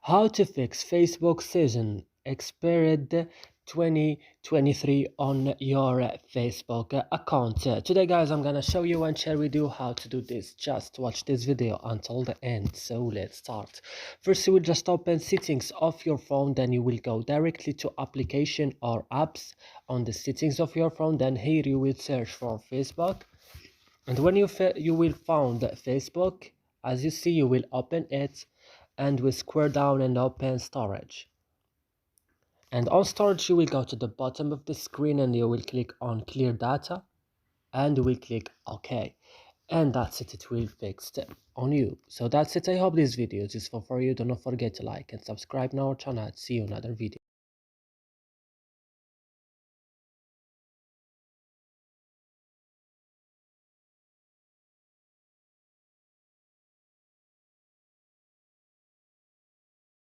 How to fix Facebook season expired 2023 on your Facebook account. Today guys, I'm gonna show you and share with you how to do this. Just watch this video until the end. So let's start. First, you will just open settings of your phone, then you will go directly to application or apps on the settings of your phone. Then here you will search for Facebook, and when you will find Facebook, as you see, you will open it and we scroll down and open storage. And on storage, you will go to the bottom of the screen and you will click on clear data and you will click OK. And that's it, it will fix it on you. So that's it. I hope this video is useful for you. Do not forget to like and subscribe to our channel. See you in another video.